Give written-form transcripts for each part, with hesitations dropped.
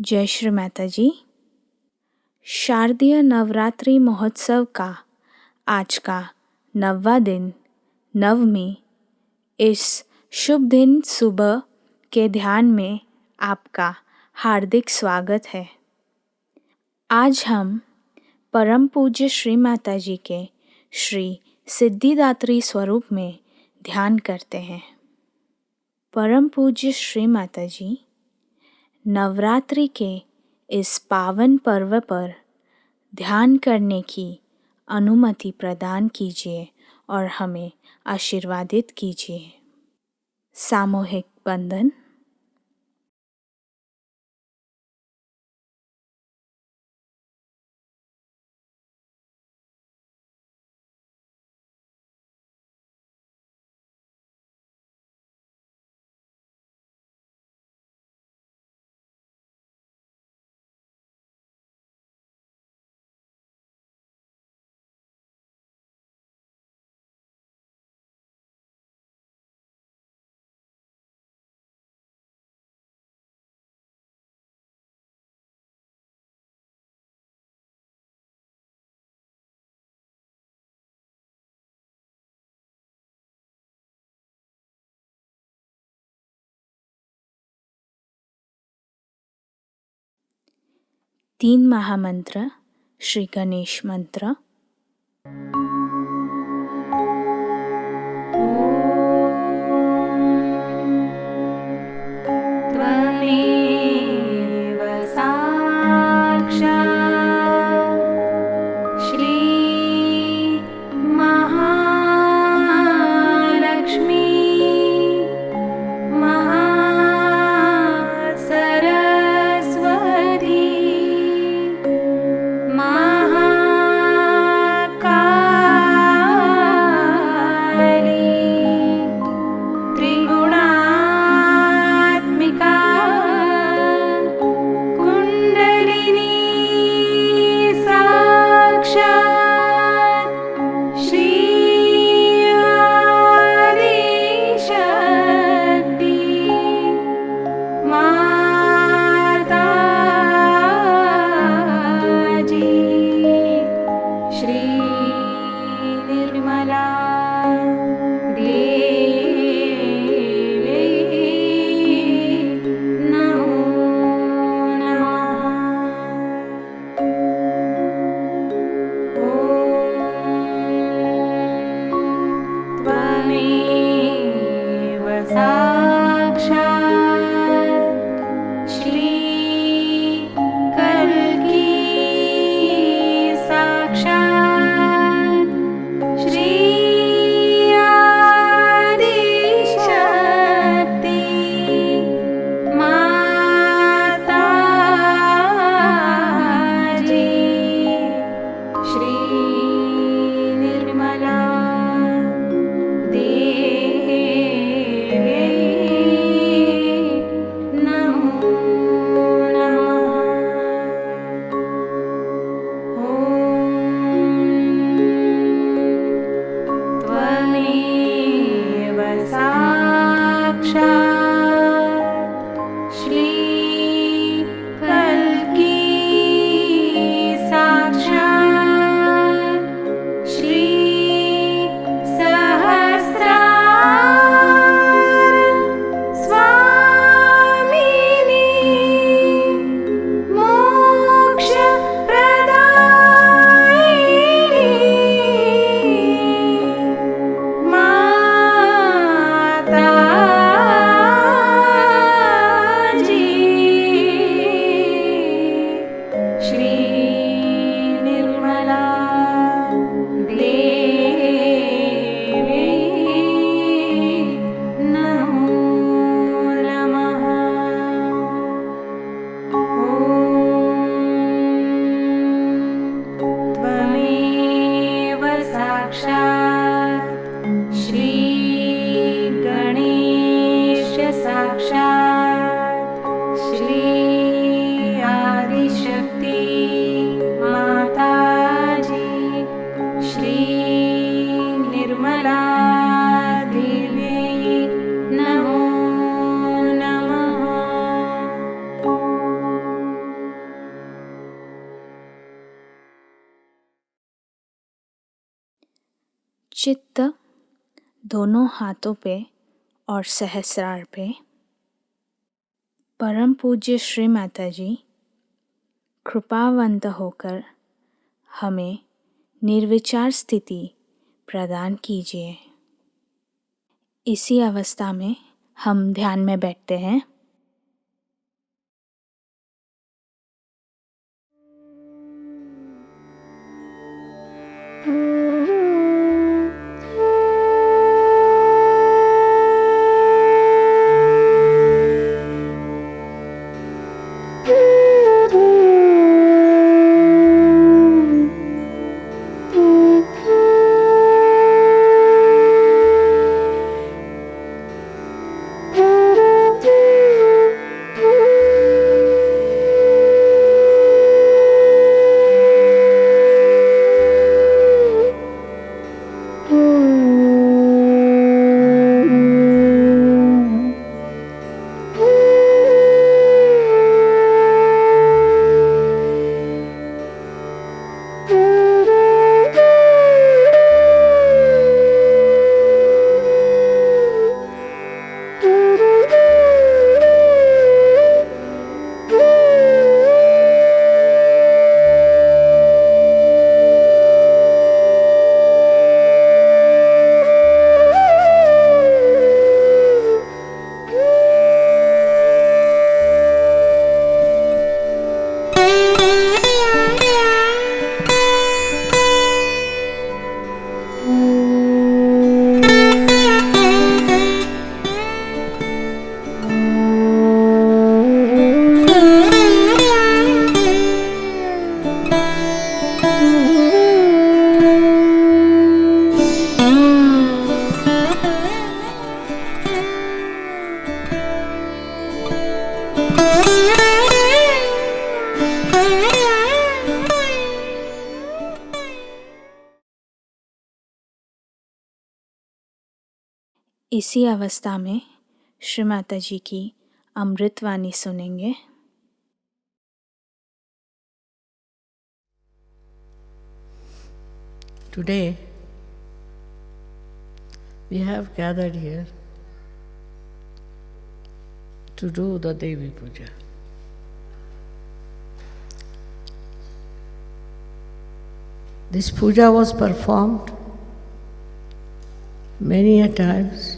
जय श्री माताजी। शारदीय नवरात्रि महोत्सव का आज का 9वां दिन, नवमी, इस शुभ दिन सुबह के ध्यान में आपका हार्दिक स्वागत है। आज हम परम पूज्य श्री माताजी के श्री सिद्धिदात्री स्वरूप में ध्यान करते हैं। परम पूज्य श्री माताजी नवरात्रि के इस पावन पर्व पर ध्यान करने की अनुमति प्रदान कीजिए और हमें आशीर्वादित कीजिए। सामूहिक बंधन। तीन महामंत्र। श्री गणेश मंत्र। त्वमेव साक्षात् श्री महालक्ष्मी महासरस्वती महामाया चित्त दोनों हाथों पे और सहस्रार पे। परम पूज्य श्री माताजी कृपावंत होकर हमें निर्विचार स्थिति प्रदान कीजिए। इसी अवस्था में हम ध्यान में बैठते हैं। इसी अवस्था में श्री माताजी की अमृतवाणी सुनेंगे। Today we have gathered here to do the Devi Puja. This puja was performed many a times,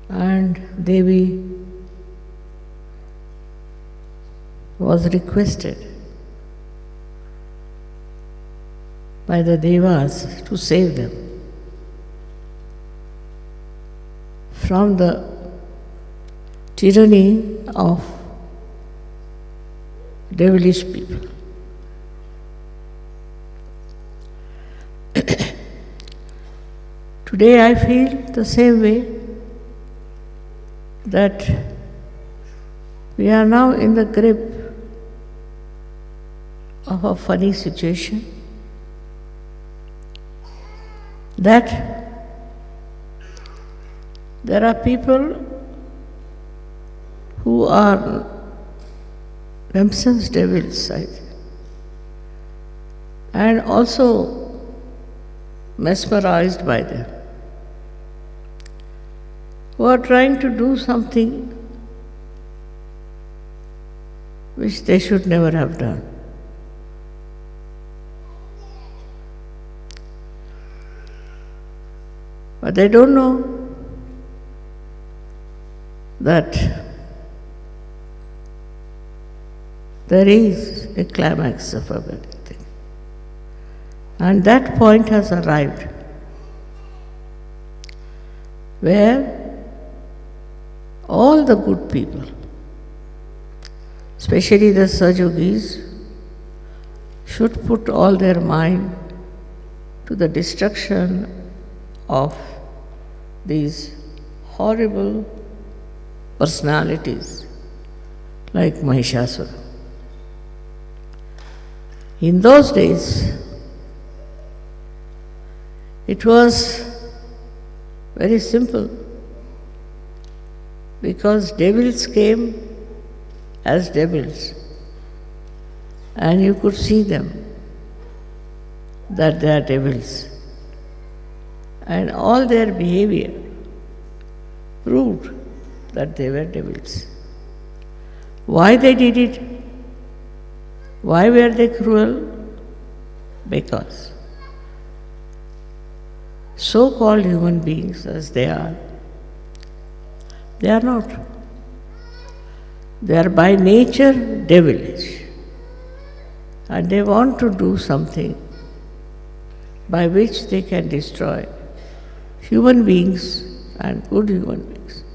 and Devi was requested by the Devas to save them from the tyranny of devilish people. Today I feel the same way, that we are now in the grip of a funny situation, that there are people who are themselves devils, and also mesmerized by them, who are trying to do something which they should never have done. But they don't know that there is a climax of everything. And that point has arrived, where all the good people, especially the Sahajogis, should put all their mind to the destruction of these horrible personalities like Mahishasura. In those days, it was very simple, because devils came as devils, and you could see them that they are devils. and all their behavior proved that they were devils. Why they did it? Why were they cruel? Because so-called human beings as they are not. They are by nature devilish, and they want to do something by which they can destroy human beings and good human beings.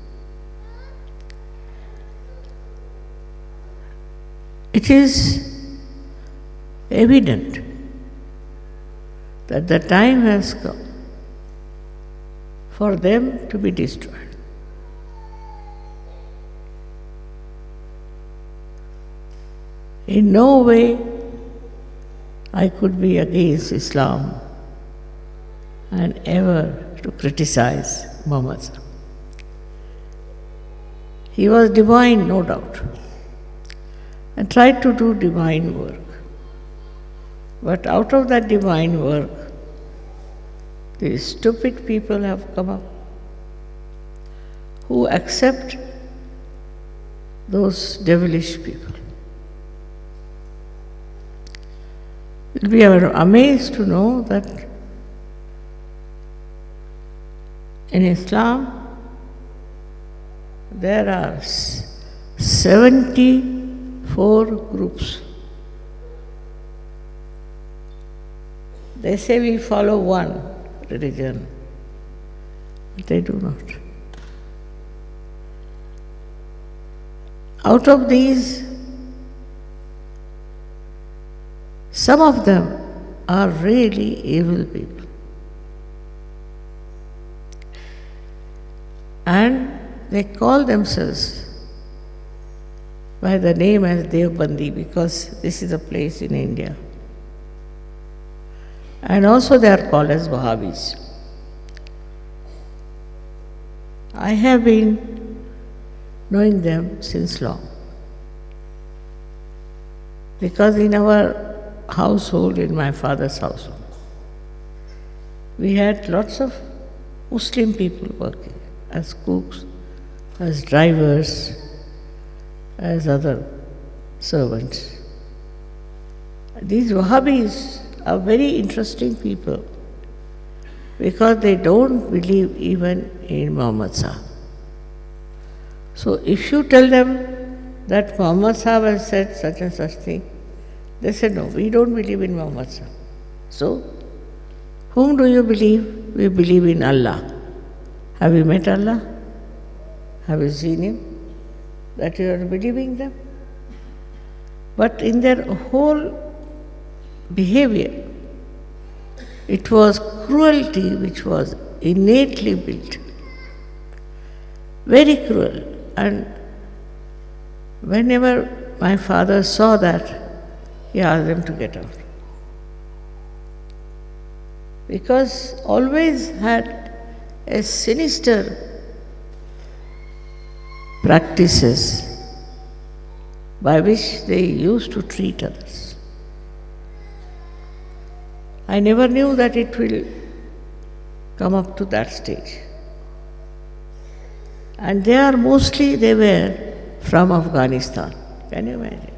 It is evident that the time has come for them to be destroyed. In no way I could be against Islam and ever to criticize Muhammad. He was divine, no doubt, and tried to do divine work. But out of that divine work, these stupid people have come up who accept those devilish people. We are amazed to know that in Islam there are 74 groups. They say we follow one religion, but they do not. Out of these, some of them are really evil people. And they call themselves by the name as Devbandi because this is a place in India. And also they are called as Wahhabis. I have been knowing them since long. Because in our household, in my father's household, we had lots of Muslim people working as cooks, as drivers, as other servants. These Wahhabis are very interesting people because they don't believe even in Muhammad Sahib. So if you tell them that Muhammad Sahib has said such and such thing, they said, no, we don't believe in Muhammad Sahib. So, whom do you believe? We believe in Allah. Have you met Allah? Have you seen Him? That you are believing them? But in their whole behavior, it was cruelty which was innately built. Very cruel. And whenever my father saw that, he asked them to get out. Because always had a sinister practices by which they used to treat others. I never knew that it will come up to that stage. And they were from Afghanistan. Can you imagine?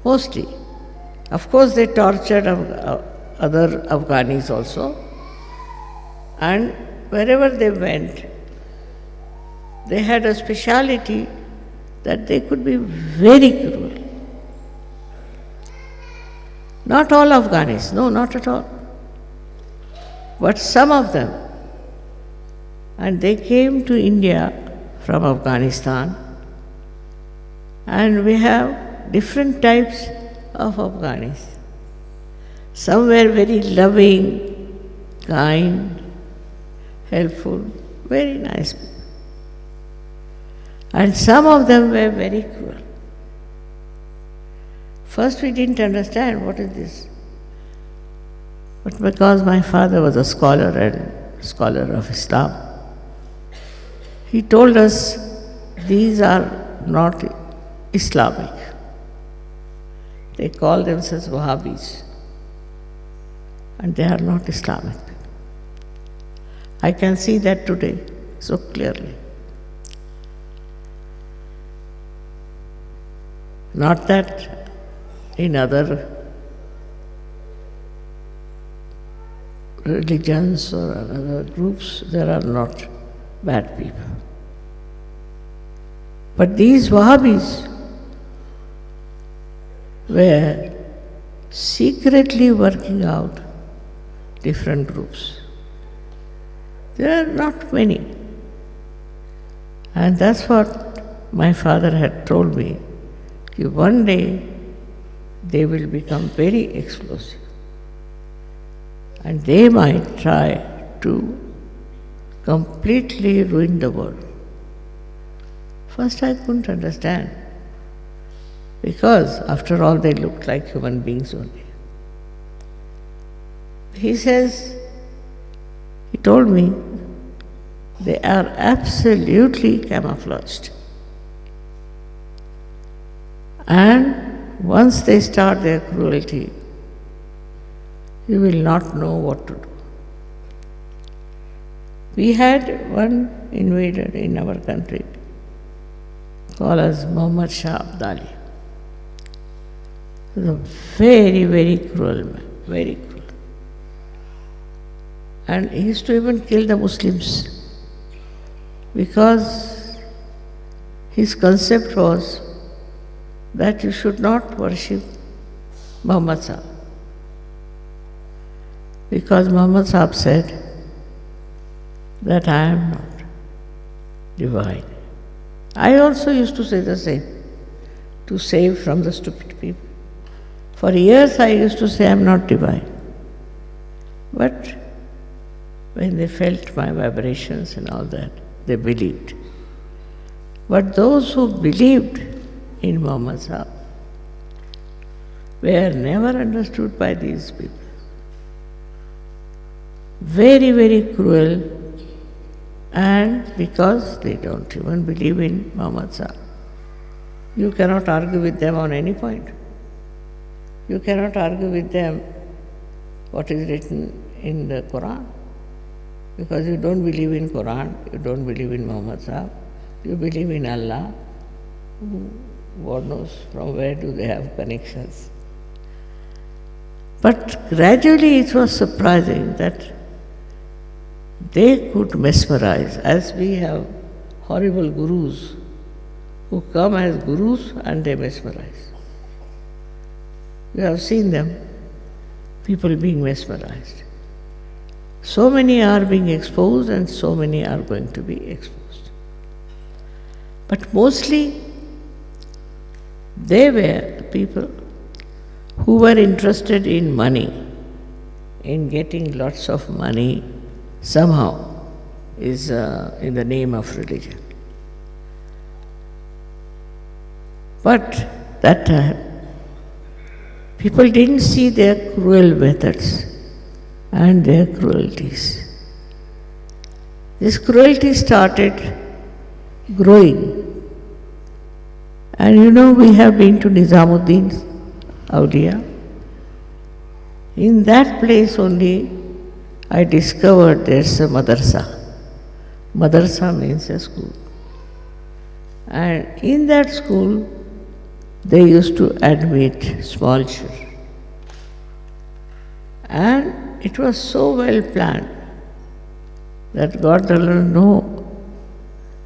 Mostly. Of course, they tortured other Afghanis also. And wherever they went, they had a speciality that they could be very cruel. Not all Afghanis, no, not at all. But some of them. And they came to India from Afghanistan. And we have different types of Afghanis. Some were very loving, kind, helpful, very nice people. And some of them were very cruel. First we didn't understand what is this. But because my father was a scholar of Islam, he told us these are not Islamic. They call themselves Wahhabis. And they are not Islamic people. I can see that today so clearly. Not that in other religions or other groups there are not bad people. But these Wahhabis were secretly working out different groups. There are not many. And that's what my father had told me. One day they will become very explosive. And they might try to completely ruin the world. First I couldn't understand. Because after all they looked like human beings only. He told me, they are absolutely camouflaged. And once they start their cruelty, you will not know what to do. We had one invader in our country called as Muhammad Shah Abdali. He was a very, very cruel man, very cruel. And he used to even kill the Muslims because his concept was that you should not worship Muhammad Sahib. Because Muhammad Sahib said that I am not divine. I also used to say the same, to save from the stupid people. For years I used to say I am not divine. But when they felt my vibrations and all that, they believed. But those who believed in Muhammad Sahib were never understood by these people. Very, very cruel, and because they don't even believe in Muhammad Sahib. You cannot argue with them on any point. You cannot argue with them what is written in the Quran. Because you don't believe in Quran, you don't believe in Muhammad Sahib, you believe in Allah. God knows from where do they have connections. But gradually it was surprising that they could mesmerize, as we have horrible gurus who come as gurus and they mesmerize. You have seen them, people being mesmerized. So many are being exposed and so many are going to be exposed. But mostly they were the people who were interested in money, in getting lots of money somehow is in the name of religion. But that time, people didn't see their cruel methods and their cruelties. This cruelty started growing. And you know, we have been to Nizamuddin's Awliya. In that place only, I discovered there's a madrasa. Madrasa means a school. And in that school, they used to admit small children. And it was so well planned that God doesn't know,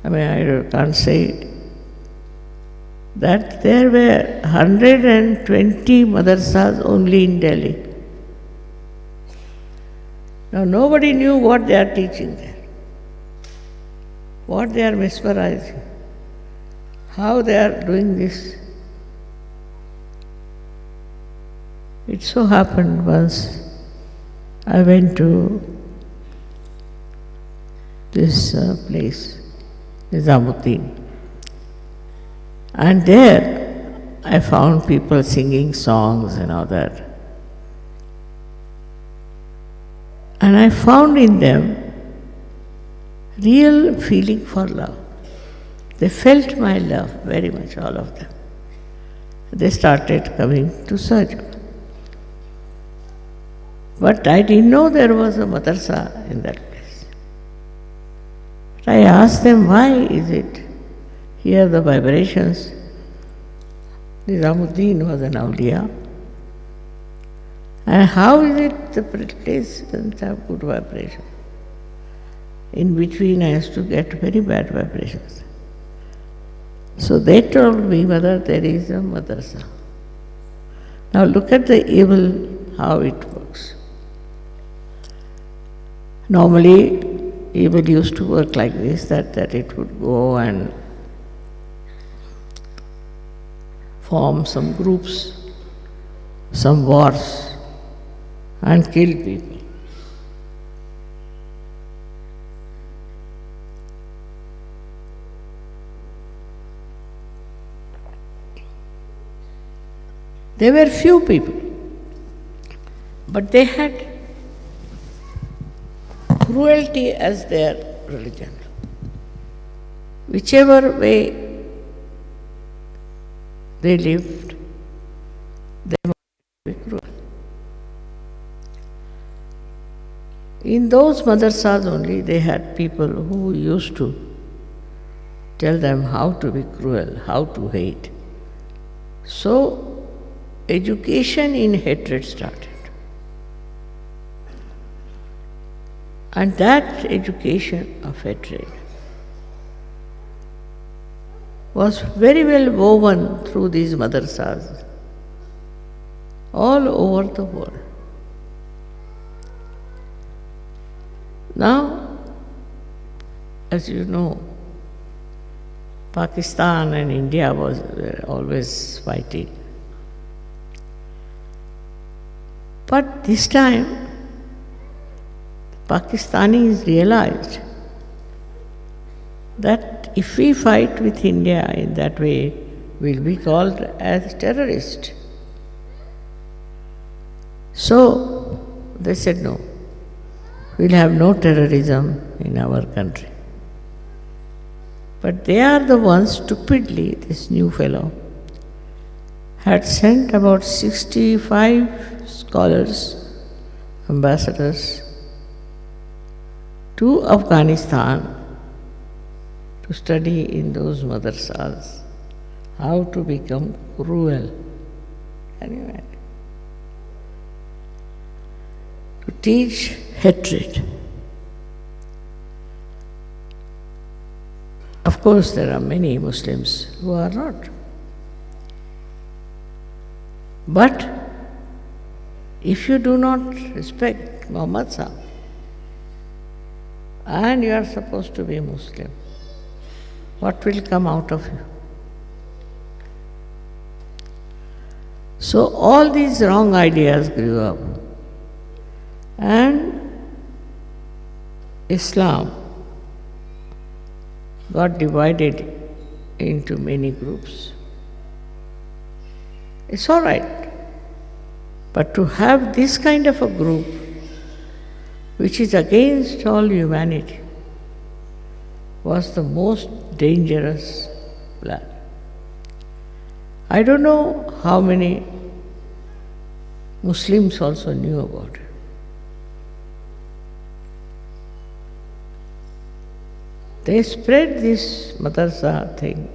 I can't say it, that there were 120 madrasas only in Delhi. Now nobody knew what they are teaching there, what they are mesmerizing, how they are doing this. It so happened once I went to this place, Nizamuddin, and there I found people singing songs and all that. And I found in them real feeling for love. They felt my love very much, all of them. They started coming to Sahajayoga. But I didn't know there was a madrasa in that place. I asked them, why is it here the vibrations? Nizamuddin was an awliya. And how is it the place doesn't have good vibration? In between I used to get very bad vibrations. So they told me whether there is a madrasa. Now look at the evil, how it works. Normally, evil used to work like this, that it would go and form some groups, some wars, and kill people. There were few people, but they had cruelty as their religion. Whichever way they lived, they wanted to be cruel. In those madrasas only, they had people who used to tell them how to be cruel, how to hate. So, education in hatred started. And that education of hatred was very well woven through these madrasas all over the world. Now, as you know, Pakistan and India were always fighting. But this time, Pakistanis realized that if we fight with India in that way, we'll be called as terrorists. So they said, no, we'll have no terrorism in our country. But they are the ones, stupidly, this new fellow had sent about 65 scholars, ambassadors, to Afghanistan to study in those madrasas how to become cruel. Can you imagine? To teach hatred. Of course, there are many Muslims who are not. But if you do not respect Muhammad Sahib, and you are supposed to be Muslim, what will come out of you? So all these wrong ideas grew up, and Islam got divided into many groups. It's all right, but to have this kind of a group which is against all humanity was the most dangerous plan. I don't know how many Muslims also knew about it. They spread this madrasa thing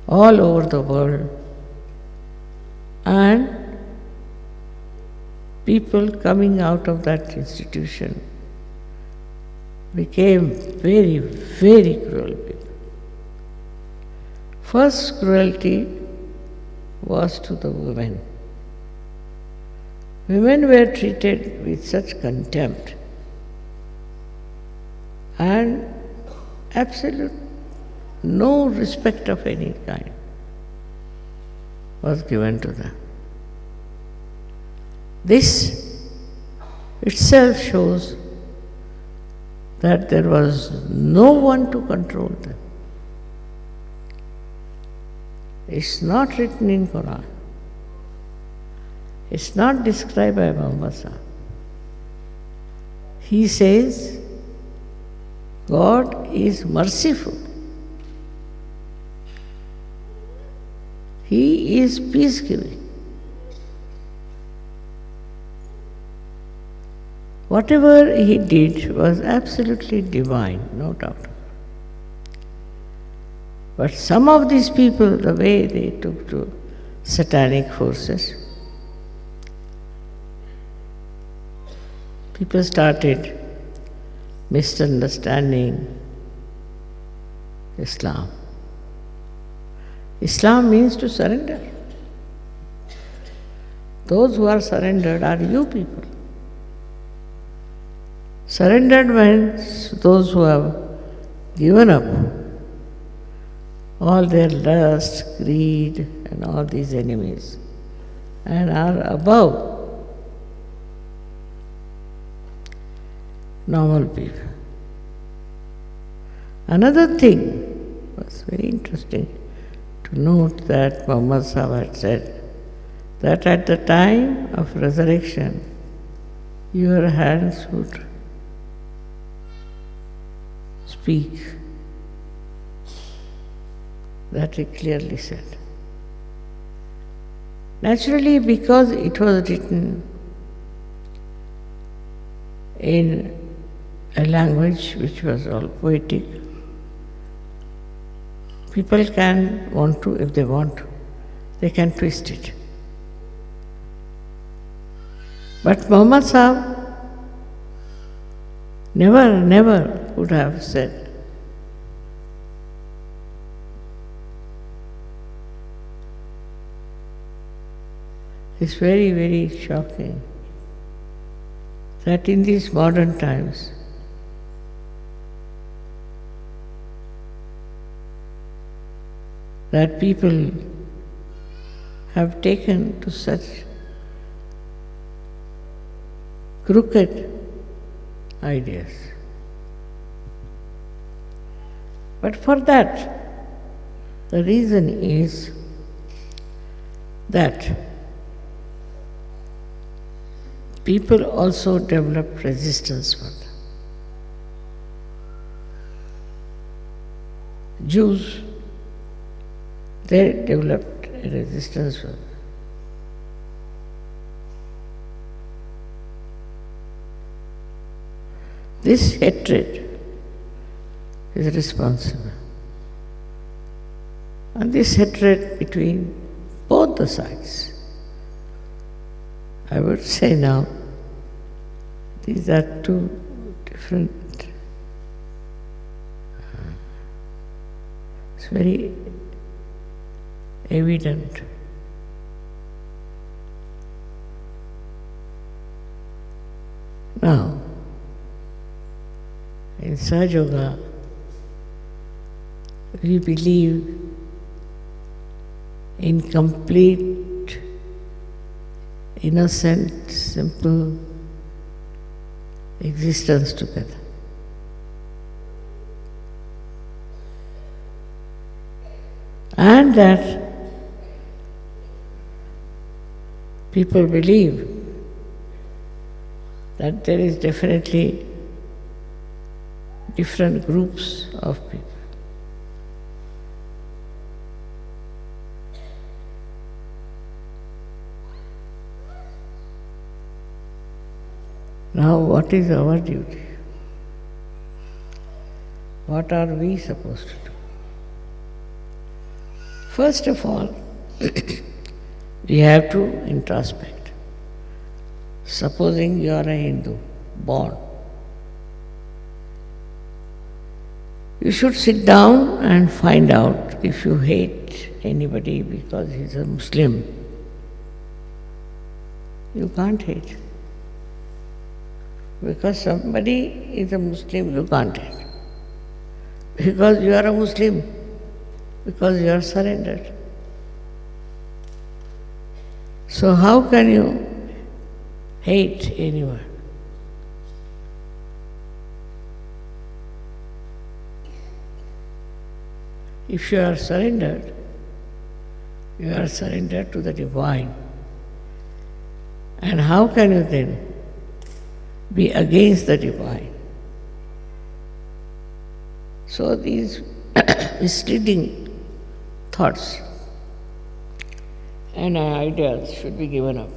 all over the world, and people coming out of that institution became very, very cruel people. First cruelty was to the women. Women were treated with such contempt, and absolute no respect of any kind was given to them. This itself shows that there was no one to control them. It's not written in Quran. It's not described by Muhammad Sahib. He says, God is merciful. He is peace-giving. Whatever he did was absolutely divine, no doubt. But some of these people, the way they took to satanic forces, people started misunderstanding Islam. Islam means to surrender. Those who are surrendered are you people. Surrendered means those who have given up all their lust, greed, and all these enemies, and are above normal people. Another thing was very interesting to note that Muhammad Sahib had said that at the time of resurrection, your hands would speak. That he clearly said. Naturally, because it was written in a language which was all poetic, people can want to, if they want to, they can twist it. But Muhammad Sahib never would have said, it's very, very shocking that in these modern times, that people have taken to such crooked ideas. But for that, the reason is that people also develop resistance for them. Jews, they developed a resistance for them. This hatred is responsible. And this hatred between both the sides, I would say now, these are two different. It's very evident. Now, in Sahajayoga, we believe in complete, innocent, simple existence together. And that people believe that there is definitely different groups of people. Now, what is our duty? What are we supposed to do? First of all, we have to introspect. Supposing you are a Hindu, born, you should sit down and find out if you hate anybody because he's a Muslim. You can't hate. Because somebody is a Muslim, you can't hate. Because you are a Muslim, because you are surrendered. So how can you hate anyone? If you are surrendered to the divine. And how can you then be against the divine? So these misleading thoughts and ideas should be given up.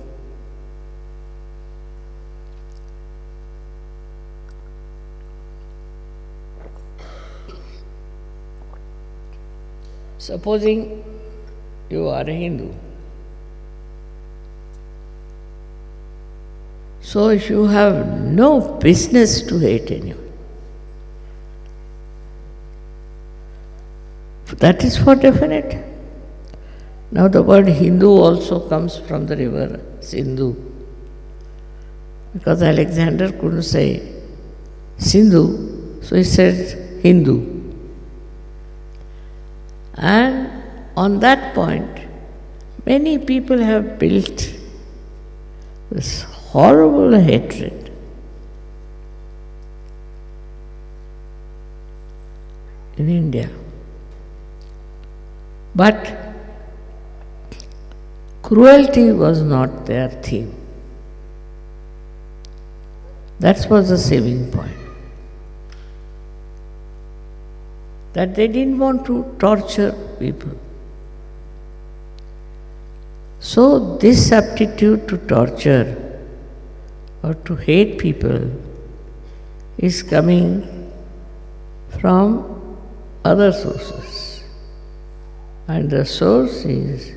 Supposing you are a Hindu. So you have no business to hate anyone. That is for definite. Now the word Hindu also comes from the river Sindhu. Because Alexander couldn't say Sindhu, so he said Hindu. And on that point, many people have built this horrible hatred. In India. But cruelty was not their theme. That was the saving point. That they didn't want to torture people. So this aptitude to torture or to hate people is coming from other sources. And the source is,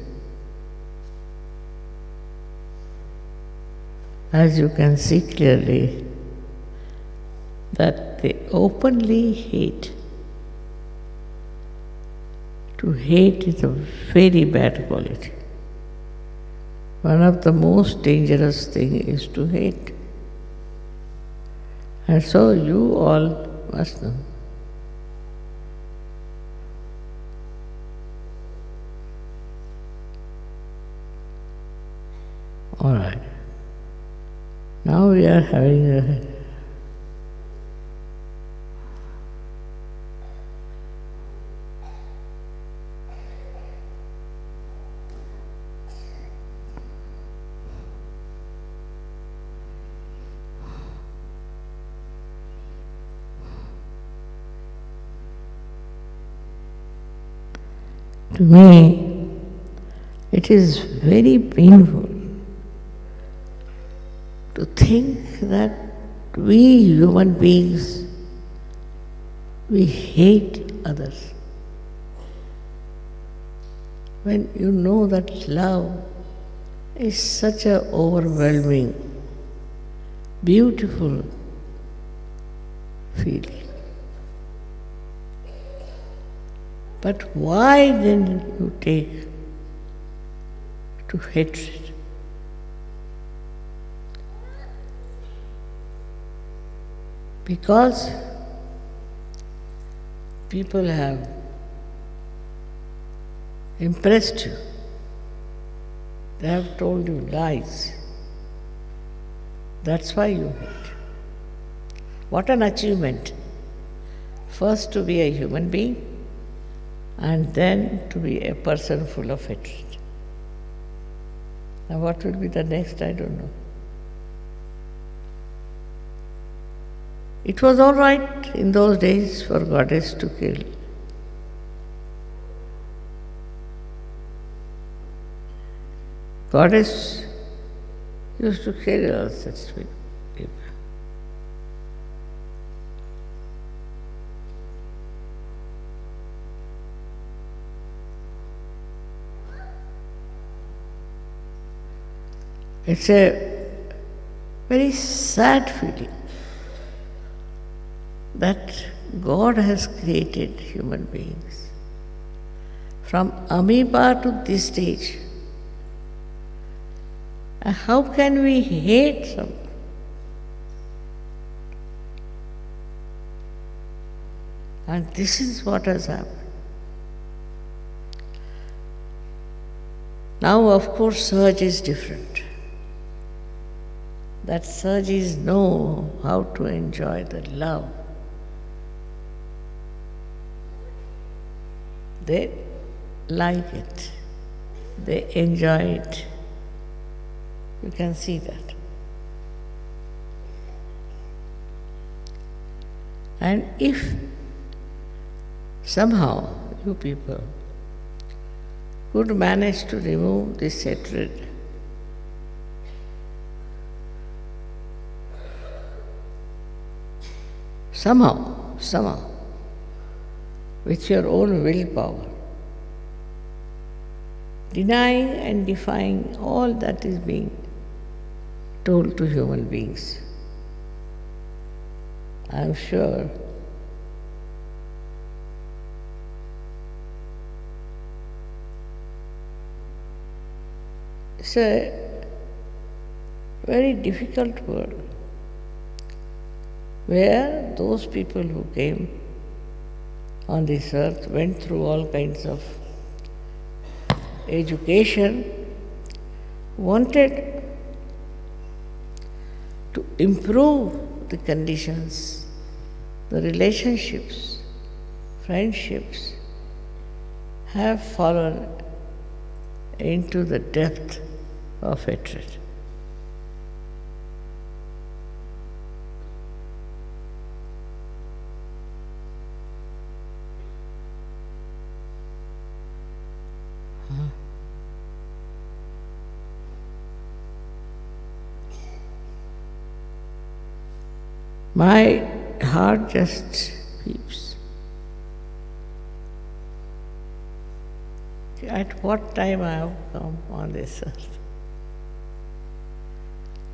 as you can see clearly, that they openly hate. To hate is a very bad quality. One of the most dangerous things is to hate. And so you all must know. All right. Now we are having a to me, it is very painful to think that we human beings, we hate others. When you know that love is such an overwhelming, beautiful feeling. But why then you take to hatred? Because people have impressed you. They have told you lies. That's why you hate. What an achievement! First to be a human being, and then to be a person full of hatred. Now what will be the next, I don't know. It was all right in those days for goddess to kill. Goddess used to kill all such people. It's a very sad feeling that God has created human beings. From amoeba to this stage. How can we hate someone? And this is what has happened. Now, of course, Sahaj is different. That Sahajis know how to enjoy the love. They like it. They enjoy it. You can see that. And if somehow you people could manage to remove this hatred, somehow, with your own willpower, denying and defying all that is being told to human beings. I am sure it's a very difficult world where those people who came on this earth went through all kinds of education, wanted to improve the conditions, the relationships, friendships, have fallen into the depth of hatred. My heart just weeps. At what time I have come on this earth,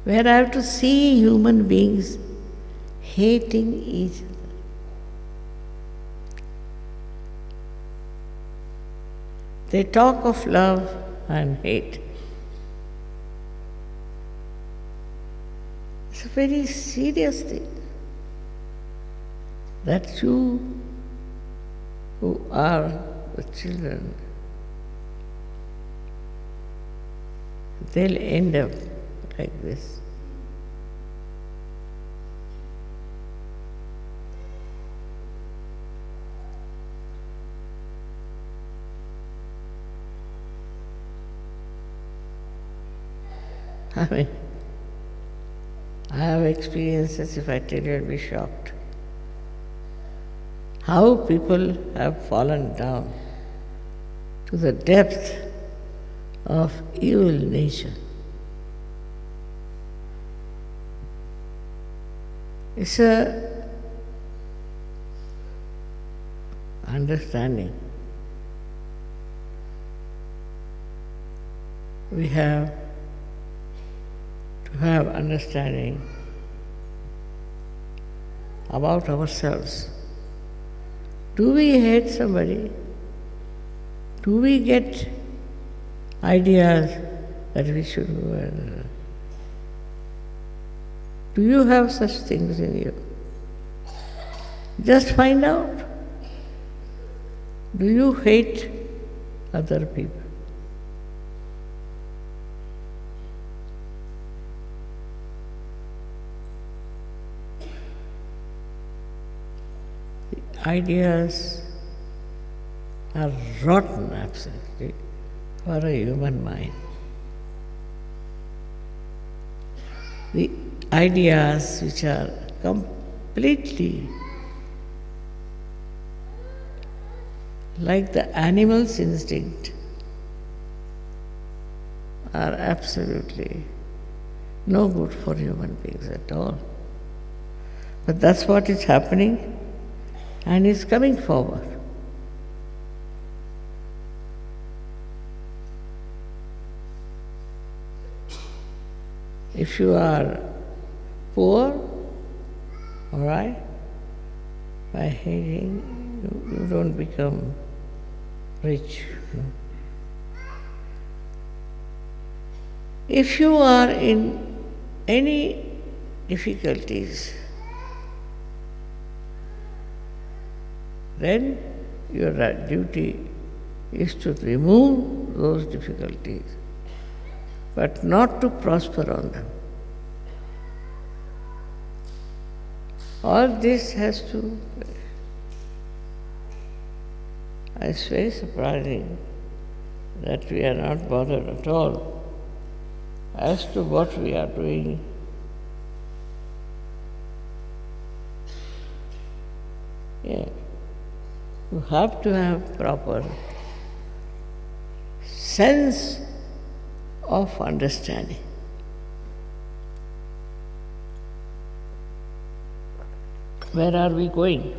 where I have to see human beings hating each other. They talk of love and hate. It's a very serious thing. That you who are the children, they'll end up like this. I mean, I have experiences, if I tell you, you'll be shocked. How people have fallen down to the depth of evil nature. It's a understanding. We have to have understanding about ourselves. Do we hate somebody? Do we get ideas that we should go? Do you have such things in you? Just find out. Do you hate other people? Ideas are rotten, absolutely, for a human mind. The ideas which are completely like the animal's instinct are absolutely no good for human beings at all. But that's what is happening. And is coming forward. If you are poor, all right, by hating, you don't become rich. No? If you are in any difficulties, then your duty is to remove those difficulties, but not to prosper on them. All this has to. It's very surprising that we are not bothered at all as to what we are doing. Yeah. You have to have proper sense of understanding. Where are we going?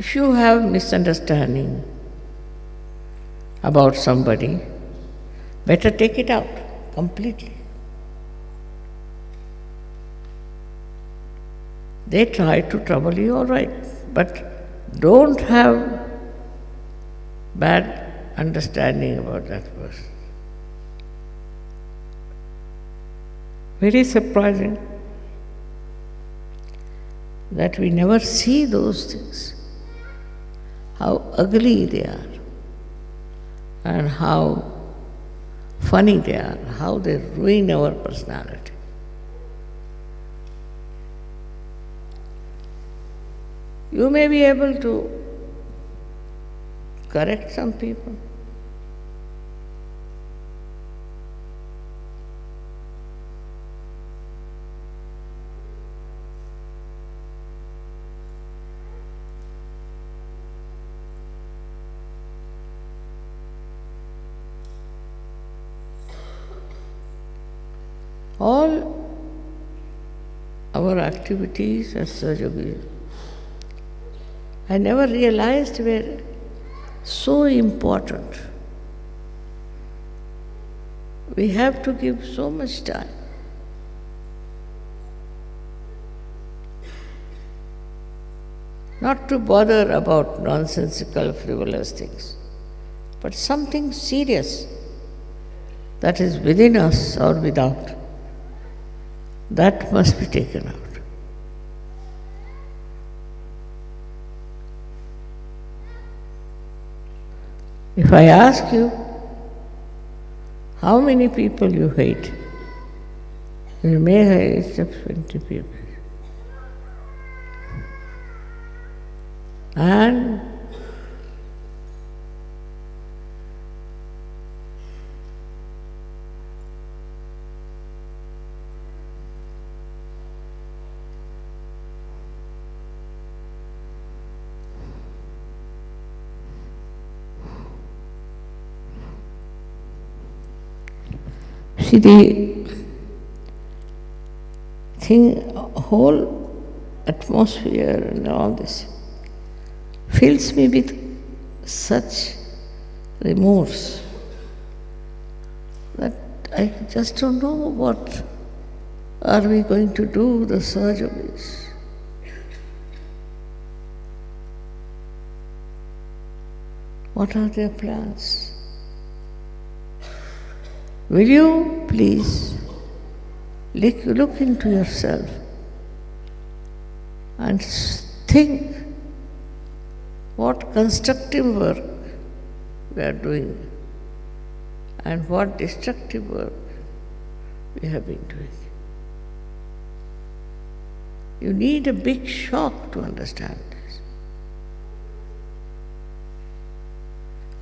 If you have misunderstanding about somebody, better take it out completely. They try to trouble you, all right, but don't have bad understanding about that person. Very surprising that we never see those things, how ugly they are, and how funny they are, how they ruin our personality. You may be able to correct some people. All our activities as Sahajayoga, I never realized were so important. We have to give so much time. Not to bother about nonsensical, frivolous things, but something serious that is within us or without. That must be taken out. If I ask you how many people you hate, you may hate just 20 people. And see, the thing, whole atmosphere and all this fills me with such remorse that I just don't know what are we going to do, the Sahajayogas. What are their plans? Will you please look into yourself and think what constructive work we are doing and what destructive work we have been doing. You need a big shock to understand this.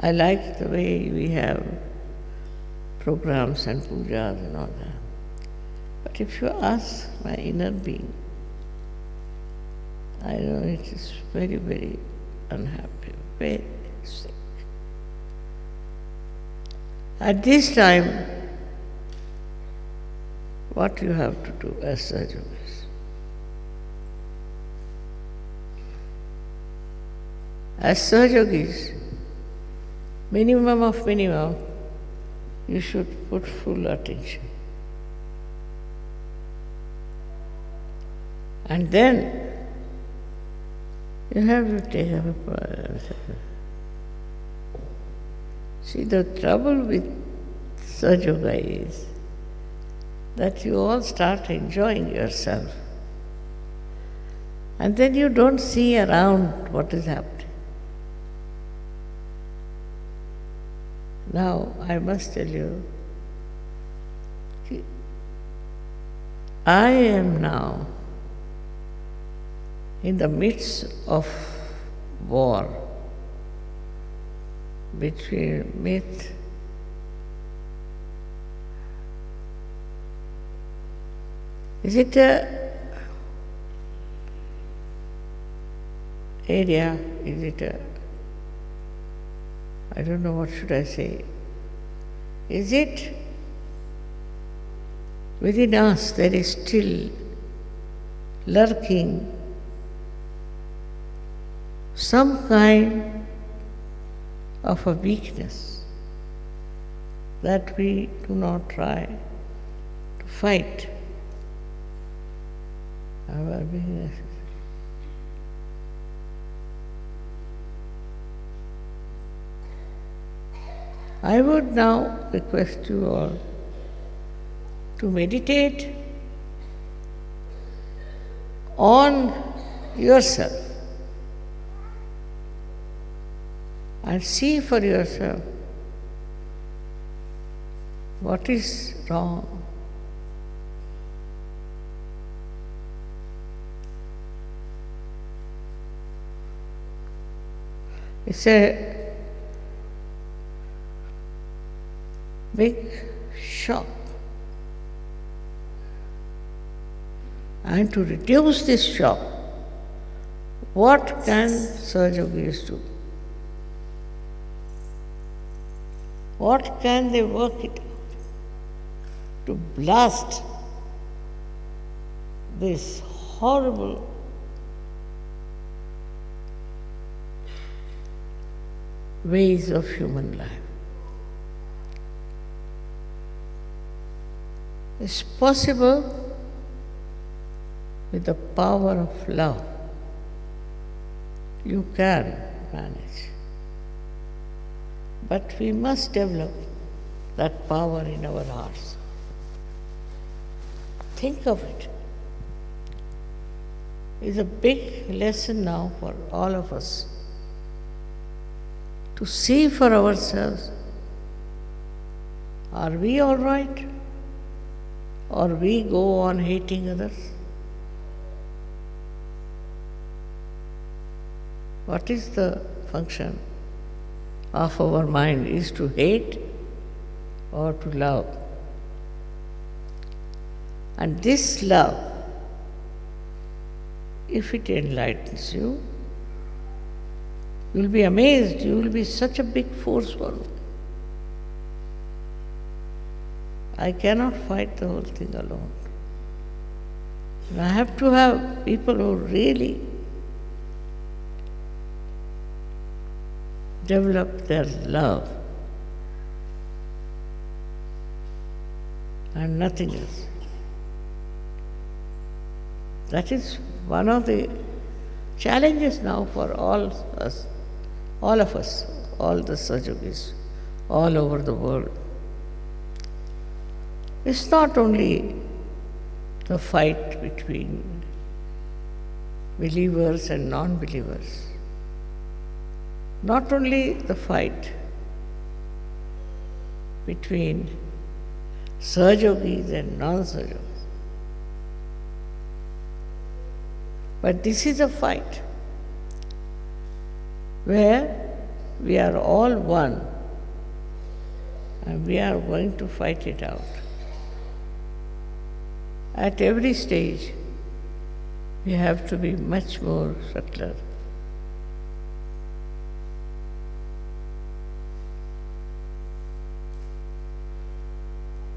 I like the way we have programs and pujas and all that. But if you ask my inner being, I know it is very, very unhappy, very sick. At this time, what you have to do as Sahajayogas? As Sahajayogis, minimum of minimum, you should put full attention. And then you have to take up a... See, the trouble with Sahajayoga is that you all start enjoying yourself. And then you don't see around what is happening. Now, I must tell you, I am now in the midst of war between myth is it a area, is it a, I don't know what should I say, is it within us there is still lurking some kind of a weakness that we do not try to fight our weaknesses. I would now request you all to meditate on yourself and see for yourself what is wrong. It's a big shock. And to reduce this shock, what can Sahajayogis do? What can they work it out to blast this horrible ways of human life? It's possible with the power of love. You can manage. But we must develop that power in our hearts. Think of it. It's a big lesson now for all of us to see for ourselves, are we all right? Or we go on hating others? What is the function of our mind? Is to hate or to love? And this love, if it enlightens you, you will be amazed, you will be such a big force for me. I cannot fight the whole thing alone. I have to have people who really develop their love and nothing else. That is one of the challenges now for all of us, all the Sahajayogis, all over the world. It's not only the fight between believers and non-believers, not only the fight between Sahajayogis and non-Sahajayogis, but this is a fight where we are all one and we are going to fight it out. At every stage, we have to be much more subtler.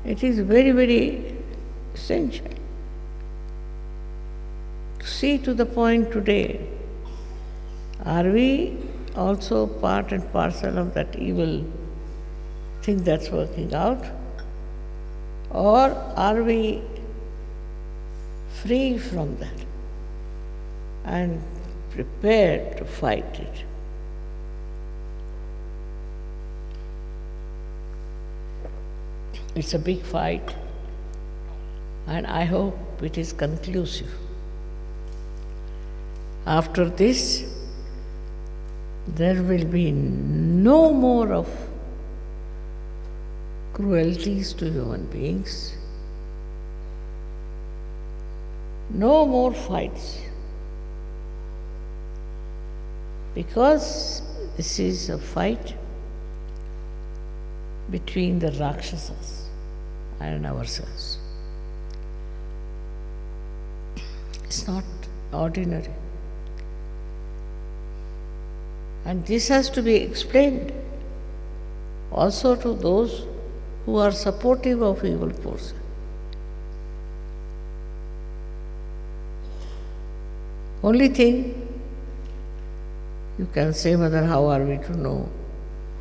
It is very, very essential to see to the point today, are we also part and parcel of that evil thing that's working out? Or are we free from that and prepared to fight it? It's a big fight, and I hope it is conclusive. After this, there will be no more of cruelties to human beings, no more fights, because this is a fight between the Rakshasas and ourselves. It's not ordinary. And this has to be explained also to those who are supportive of evil forces. Only thing, You can say, Mother, how are we to know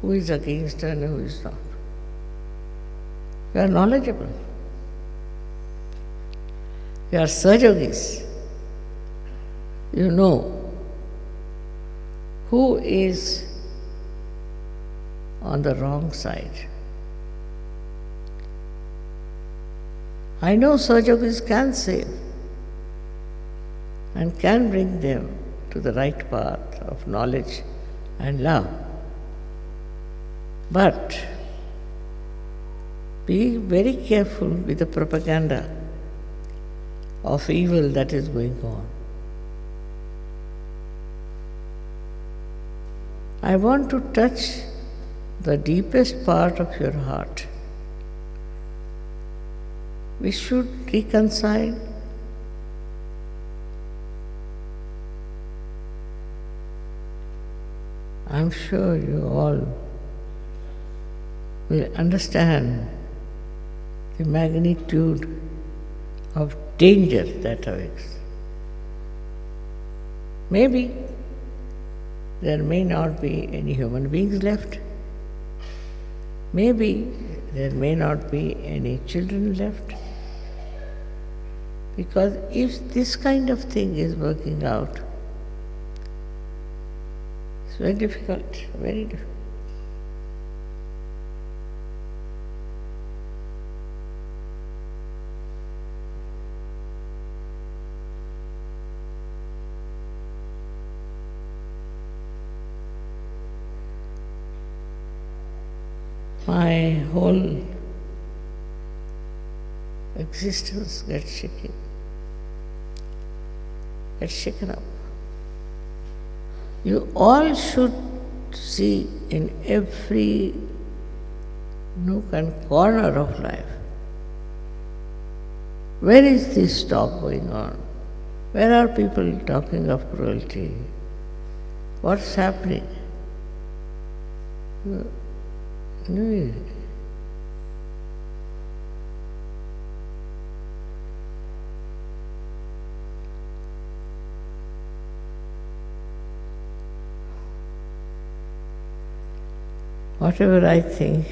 who is against and who is not? You are knowledgeable. You are Sahajogis. You know who is on the wrong side. I know Sahajogis can save and can bring them to the right path of knowledge and love. But be very careful with the propaganda of evil that is going on. I want to touch the deepest part of your heart. We should reconcile. I'm sure you all will understand the magnitude of danger that awaits. Maybe there may not be any human beings left. Maybe there may not be any children left. Because if this kind of thing is working out, it's very difficult, very difficult. My whole existence gets shaken up. You all should see in every nook and corner of life, where is this talk going on? Where are people talking of cruelty? What's happening? Whatever I think,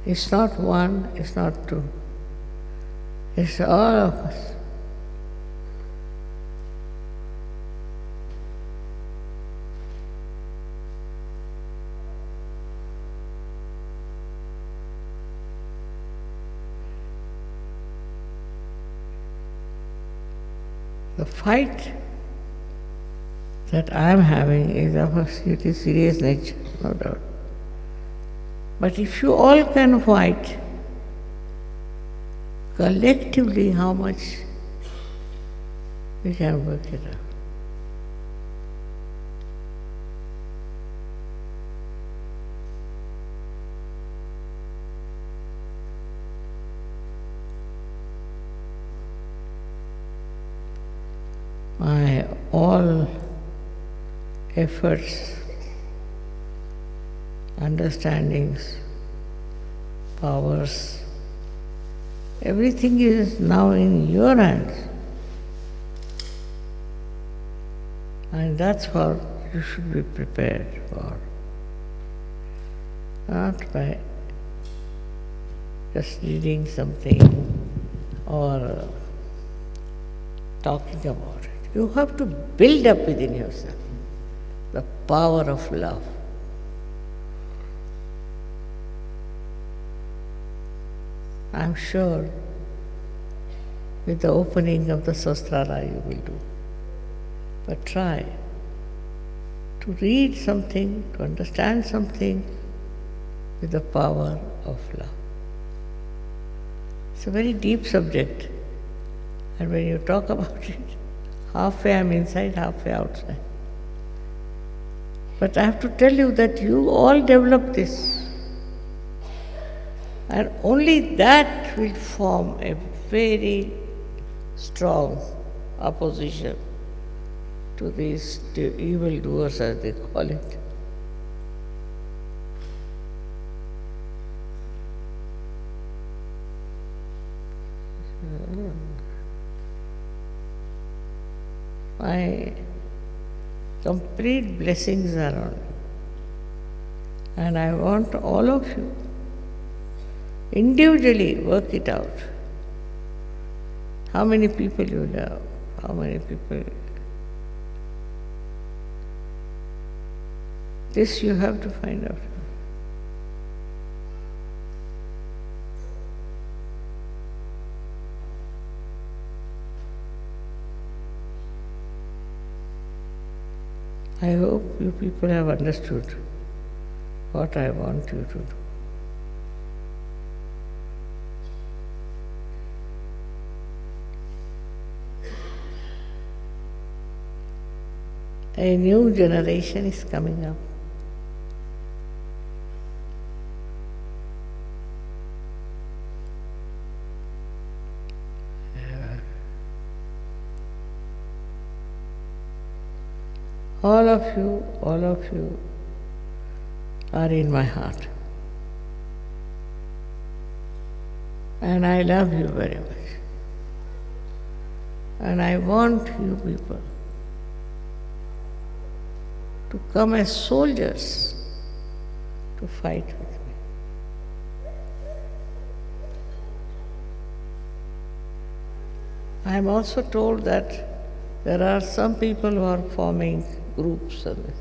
it's not one, it's not two, it's all of us. The fight that I am having is of a serious nature, no doubt. But if you all can fight collectively, how much we can work it out. My all efforts, understandings, powers, everything is now in your hands. And that's what you should be prepared for. Not by just reading something or talking about it. You have to build up within yourself the power of love. I'm sure with the opening of the Sastrara you will do. But try to read something, to understand something with the power of love. It's a very deep subject, and when you talk about it, halfway I'm inside, halfway outside. But I have to tell you that you all develop this. And only that will form a very strong opposition to these evil doers, as they call it. My complete blessings are on you. And I want all of you individually work it out. How many people you love, how many people. This you have to find out. I hope you people have understood what I want you to do. A new generation is coming up. All of you are in my heart. And I love you very much. And I want you people to come as soldiers to fight with me. I am also told that there are some people who are forming groups and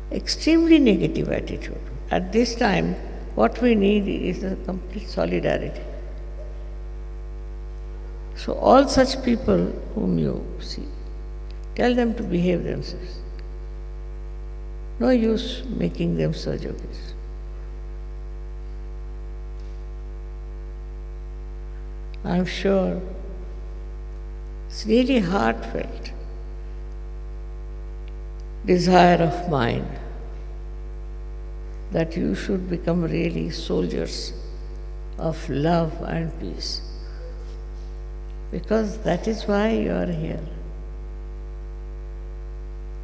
extremely negative attitude. At this time, what we need is a complete solidarity. So all such people whom you see, tell them to behave themselves. No use making them surgeries. I'm sure it's really heartfelt desire of mine that you should become really soldiers of love and peace. Because that is why you are here.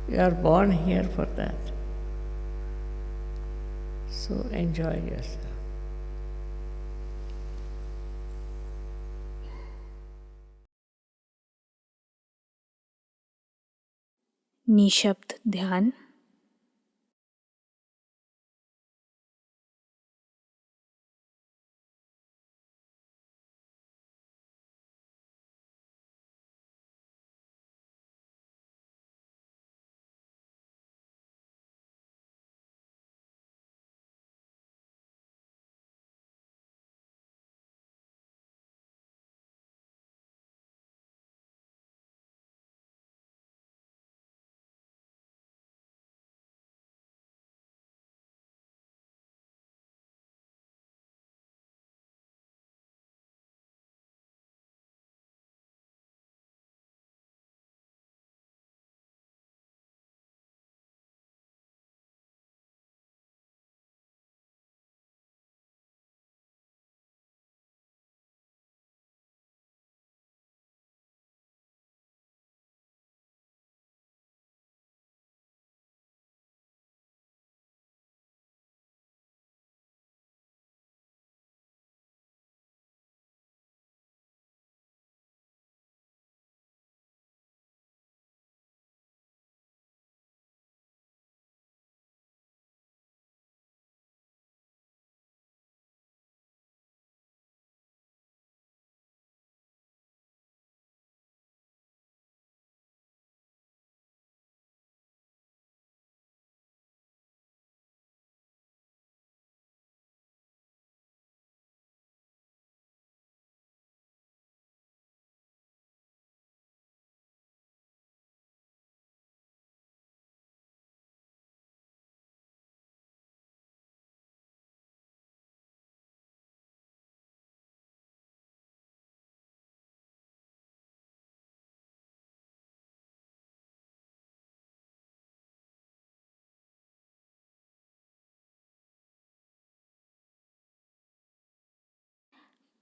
You are born here for that. So enjoy yourself. निशब्द ध्यान।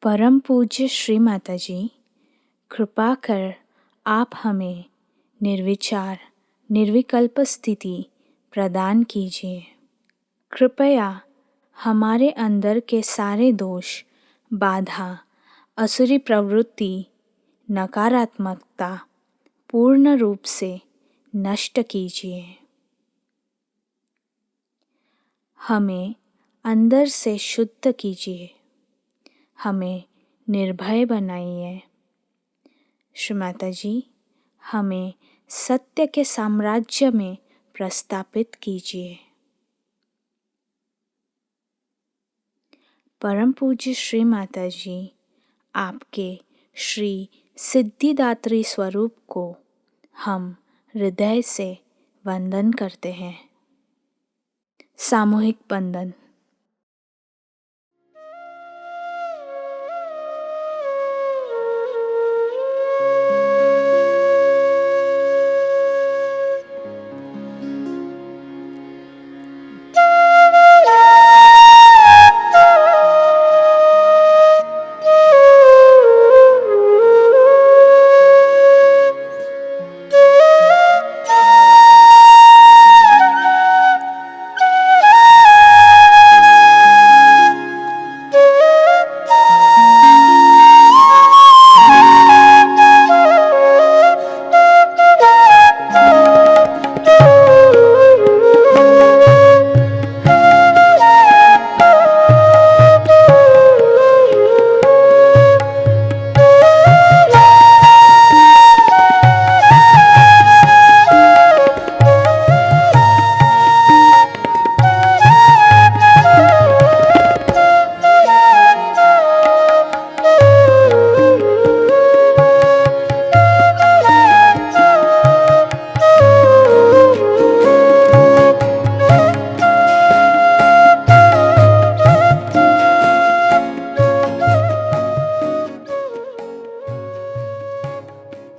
परम पूज्य श्री माताजी, कृपा कर आप हमें निर्विचार निर्विकल्प स्थिति प्रदान कीजिए। कृपया हमारे अंदर के सारे दोष, बाधा, असुरी प्रवृत्ति, नकारात्मकता पूर्ण रूप से नष्ट कीजिए। हमें अंदर से शुद्ध कीजिए। हमें निर्भय बनाइए। श्री माताजी, हमें सत्य के साम्राज्य में प्रस्थापित कीजिए। परम पूज्य श्री माताजी, आपके श्री सिद्धिदात्री स्वरूप को हम हृदय से वंदन करते हैं। सामूहिक वंदन।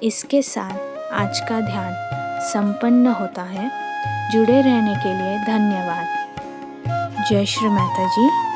इसके साथ आज का ध्यान संपन्न होता है। जुड़े रहने के लिए धन्यवाद। जय श्री माताजी।